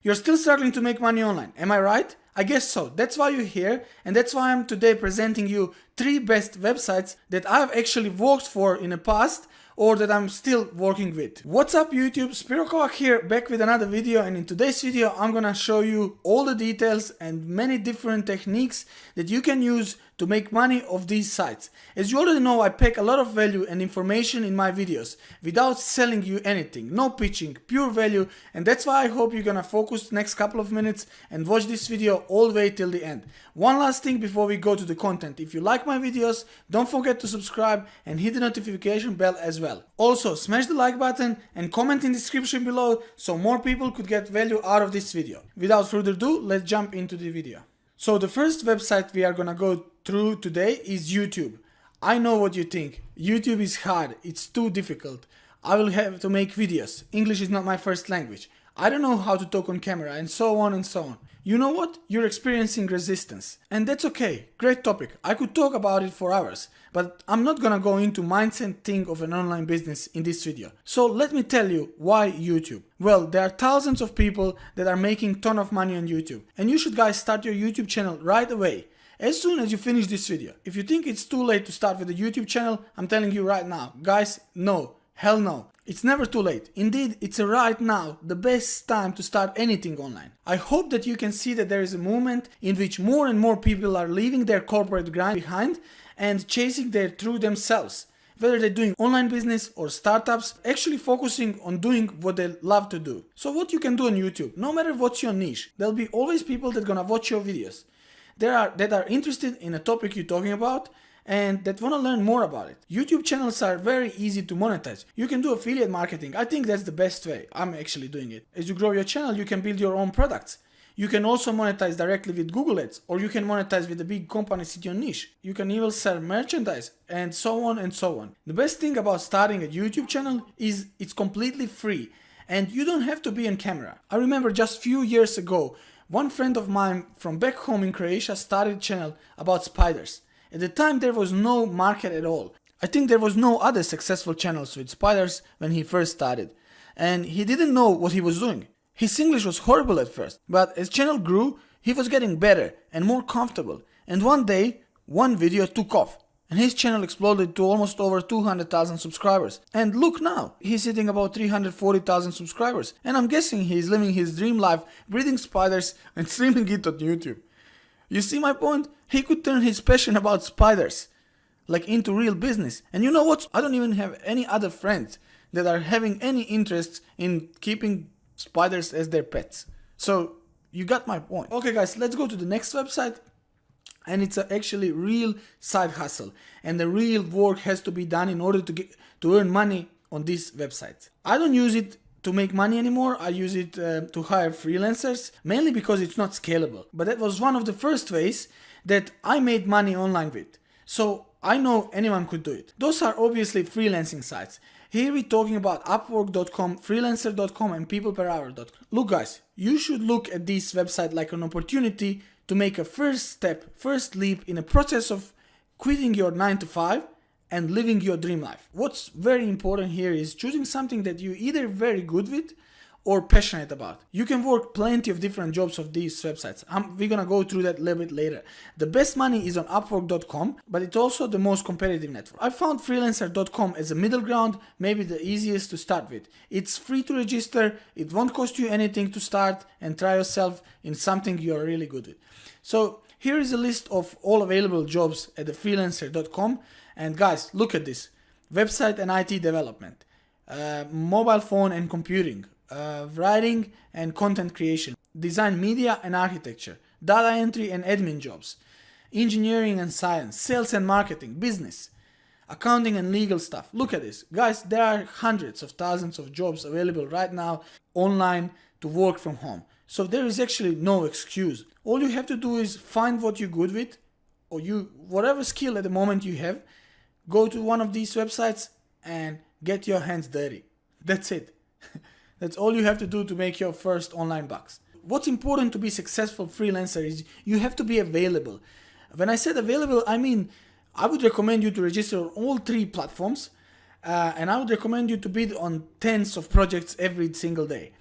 You're still struggling to make money online, am I right? I guess so. That's why you're here, and that's why I'm today presenting you 3 best websites that I've actually worked for in the past or that I'm still working with. What's up YouTube, Spiro here, back with another video, and in today's video I'm gonna show you all the details and many different techniques that you can use to make money off these sites. As you already know, I pack a lot of value and information in my videos without selling you anything, no pitching, pure value, and that's why I hope you're gonna focus next couple of minutes and watch this video all the way till the end. One last thing before we go to the content: if you like my videos, don't forget to subscribe and hit the notification bell as well. Also, smash the like button and comment in the description below so more people could get value out of this video. Without further ado, let's jump into the video. So the first website we are gonna go through today is YouTube. I know what you think. YouTube is hard, it's too difficult. I will have to make videos. English is not my first language. I don't know how to talk on camera, and so on and so on. You know what? You're experiencing resistance. And that's okay. Great topic. I could talk about it for hours, but I'm not gonna go into mindset thing of an online business in this video. So let me tell you why YouTube. Well, there are thousands of people that are making ton of money on YouTube. And you should guys start your YouTube channel right away, as soon as you finish this video. If you think it's too late to start with a YouTube channel, I'm telling you right now, guys, no. Hell no. It's never too late. Indeed, it's right now the best time to start anything online. I hope that you can see that there is a movement in which more and more people are leaving their corporate grind behind and chasing their truth themselves. Whether they're doing online business or startups, actually focusing on doing what they love to do. So what you can do on YouTube, no matter what's your niche, there'll be always people that are gonna watch your videos. That are interested in a topic you're talking about and that want to learn more about it. YouTube channels are very easy to monetize. You can do affiliate marketing. I think that's the best way. I'm actually doing it. As you grow your channel, you can build your own products. You can also monetize directly with Google Ads, or you can monetize with the big companies in your niche. You can even sell merchandise, and so on and so on. The best thing about starting a YouTube channel is it's completely free and you don't have to be on camera. I remember just few years ago, one friend of mine from back home in Croatia started a channel about spiders. At the time there was no market at all. I think there was no other successful channels with spiders when he first started. And he didn't know what he was doing. His English was horrible at first, but as channel grew, he was getting better and more comfortable. And one day, one video took off. And his channel exploded to almost over 200,000 subscribers. And look now, he's hitting about 340,000 subscribers. And I'm guessing he's living his dream life, breeding spiders and streaming it on YouTube. You see my point? He could turn his passion about spiders like into real business. And you know what? I don't even have any other friends that are having any interest in keeping spiders as their pets. So you got my point. Okay guys, let's go to the next website. And it's actually real side hustle, and the real work has to be done in order to earn money on this website. I don't use it to make money anymore. I use it to hire freelancers, mainly because it's not scalable. But that was one of the first ways that I made money online with. So I know anyone could do it. Those are obviously freelancing sites. Here we're talking about Upwork.com, Freelancer.com and PeoplePerHour.com. Look guys, you should look at this website like an opportunity to make a first leap in a process of quitting your 9 to 5 and living your dream life. What's very important here is choosing something that you're either very good with or passionate about. You can work plenty of different jobs of these websites. We're gonna go through that a little bit later. The best money is on Upwork.com, but it's also the most competitive network. I found Freelancer.com as a middle ground, maybe the easiest to start with. It's free to register, it won't cost you anything to start and try yourself in something you're really good with. So here is a list of all available jobs at the Freelancer.com, and guys, look at this. Website and IT development, mobile phone and computing, writing and content creation, design, media and architecture, data entry and admin jobs, engineering and science, sales and marketing, business, accounting and legal stuff. Look at this. Guys, there are hundreds of thousands of jobs available right now online to work from home. So there is actually no excuse. All you have to do is find what you're good with, or whatever skill at the moment you have, go to one of these websites and get your hands dirty. That's it. That's all you have to do to make your first online bucks. What's important to be successful freelancer is you have to be available. When I said available, I mean I would recommend you to register on all 3 platforms, and I would recommend you to bid on tens of projects every single day.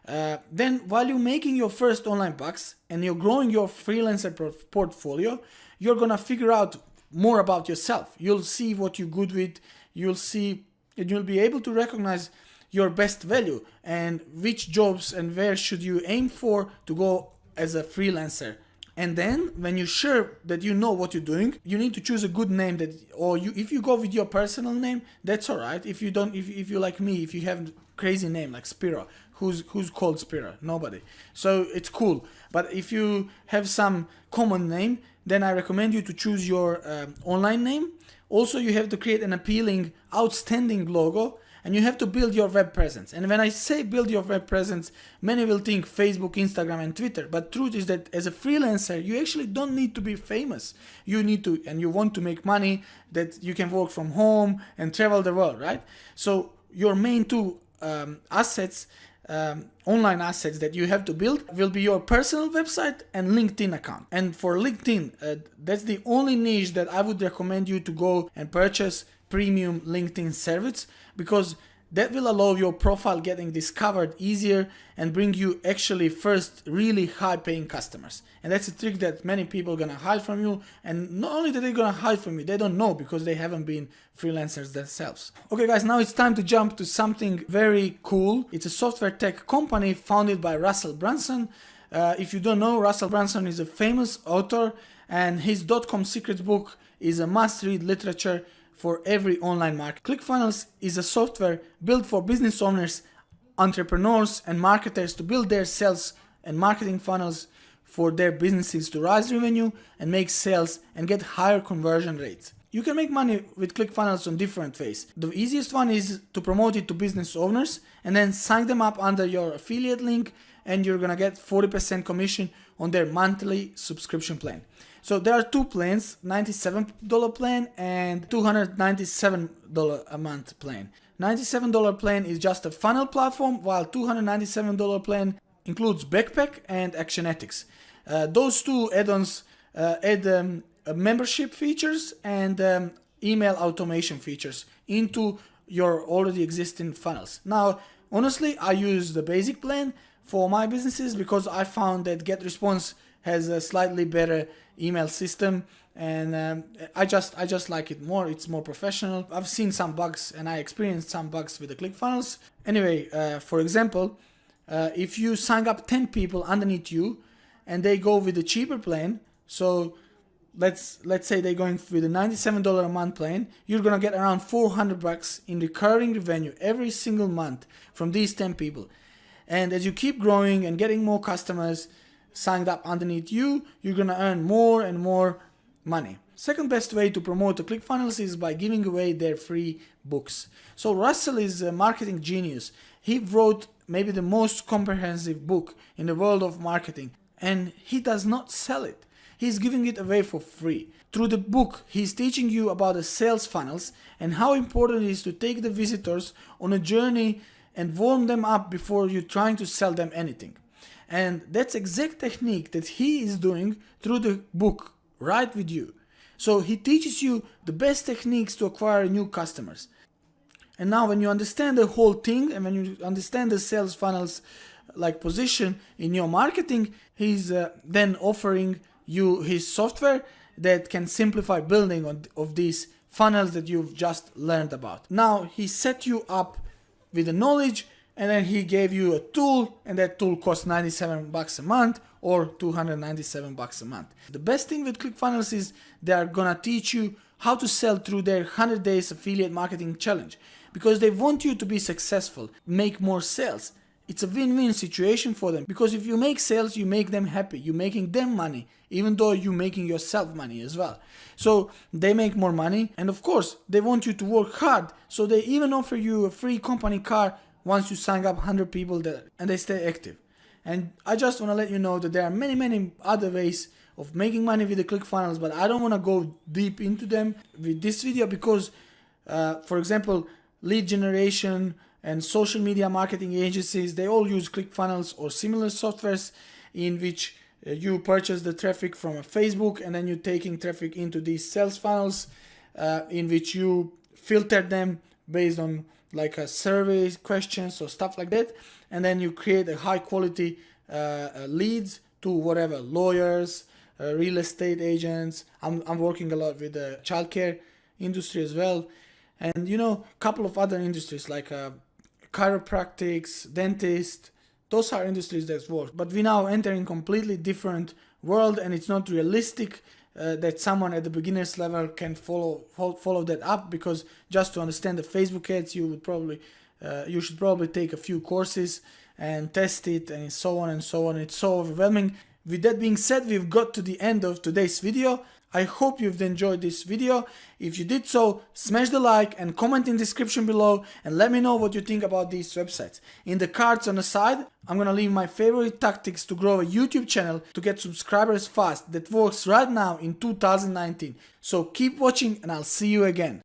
Then while you're making your first online bucks and you're growing your freelancer portfolio, you're gonna figure out more about yourself. You'll see what you're good with. You'll see, and you'll be able to recognize your best value and which jobs and where should you aim for to go as a freelancer. And then when you're sure that you know what you're doing, you need to choose a good name if you go with your personal name, that's all right. If you don't, if you like me, if you have a crazy name like Spiro, who's called Spiro? Nobody. So it's cool. But if you have some common name, then I recommend you to choose your online name. Also, you have to create an appealing, outstanding logo, and you have to build your web presence. And when I say build your web presence, many will think Facebook, Instagram, and Twitter. But truth is that as a freelancer, you actually don't need to be famous. You need to, and you want to make money that you can work from home and travel the world, right? So your main two assets, online assets that you have to build will be your personal website and LinkedIn account. And for LinkedIn, that's the only niche that I would recommend you to go and purchase premium LinkedIn service, because that will allow your profile getting discovered easier and bring you actually first really high paying customers. And that's a trick that many people are gonna hide from you. And not only that they're gonna hide from you, they don't know because they haven't been freelancers themselves. Okay guys, now it's time to jump to something very cool. It's a software tech company founded by Russell Brunson. If you don't know, Russell Brunson is a famous author, and his .com secret book is a must-read literature for every online market. ClickFunnels is a software built for business owners, entrepreneurs, and marketers to build their sales and marketing funnels for their businesses to rise revenue and make sales and get higher conversion rates. You can make money with ClickFunnels on different ways. The easiest one is to promote it to business owners and then sign them up under your affiliate link, and you're gonna get 40% commission on their monthly subscription plan. So there are two plans, $97 plan and $297 a month plan. $97 plan is just a funnel platform, while $297 plan includes Backpack and Actionetics. Those two add-ons add membership features and email automation features into your already existing funnels. Now, honestly, I use the basic plan for my businesses because I found that GetResponse has a slightly better email system, and I just like it more. It's more professional. I've seen some bugs and I experienced some bugs with the ClickFunnels. Anyway, for example, if you sign up 10 people underneath you and they go with the cheaper plan, so let's say they're going with the $97 a month plan, you're gonna get around $400 in recurring revenue every single month from these 10 people. And as you keep growing and getting more customers signed up underneath you, you're gonna earn more and more money. Second best way to promote the ClickFunnels is by giving away their free books. So Russell is a marketing genius. He wrote maybe the most comprehensive book in the world of marketing, and he does not sell it. He's giving it away for free. Through the book, he's teaching you about the sales funnels and how important it is to take the visitors on a journey and warm them up before you're trying to sell them anything. And that's exact technique that he is doing through the book right with you. So he teaches you the best techniques to acquire new customers. And now when you understand the whole thing and when you understand the sales funnels like position in your marketing, he's then offering you his software that can simplify building of these funnels that you've just learned about. Now he set you up with the knowledge, and then he gave you a tool, and that tool costs $97 a month or $297 a month. The best thing with ClickFunnels is they are gonna teach you how to sell through their 100 days affiliate marketing challenge, because they want you to be successful, make more sales. It's a win-win situation for them, because if you make sales, you make them happy, you're making them money, even though you're making yourself money as well. So they make more money, and of course they want you to work hard, so they even offer you a free company car once you sign up 100 people and they stay active. And I just want to let you know that there are many other ways of making money with the ClickFunnels, but I don't want to go deep into them with this video because, for example, lead generation and social media marketing agencies, they all use ClickFunnels or similar softwares in which you purchase the traffic from a Facebook and then you're taking traffic into these sales funnels in which you filter them based on like survey questions or stuff like that, and then you create a high quality leads to whatever, lawyers, real estate agents. I'm working a lot with the childcare industry as well, and you know, a couple of other industries like chiropractics, dentist. Those are industries that work, but we now entering completely different world, and it's not realistic that someone at the beginners level can follow that up, because just to understand the Facebook ads, you should probably take a few courses and test it, and so on and so on. It's so overwhelming. With that being said, we've got to the end of today's video. I hope you've enjoyed this video. If you did so, smash the like and comment in the description below and let me know what you think about these websites. In the cards on the side, I'm gonna leave my favorite tactics to grow a YouTube channel to get subscribers fast that works right now in 2019. So keep watching and I'll see you again.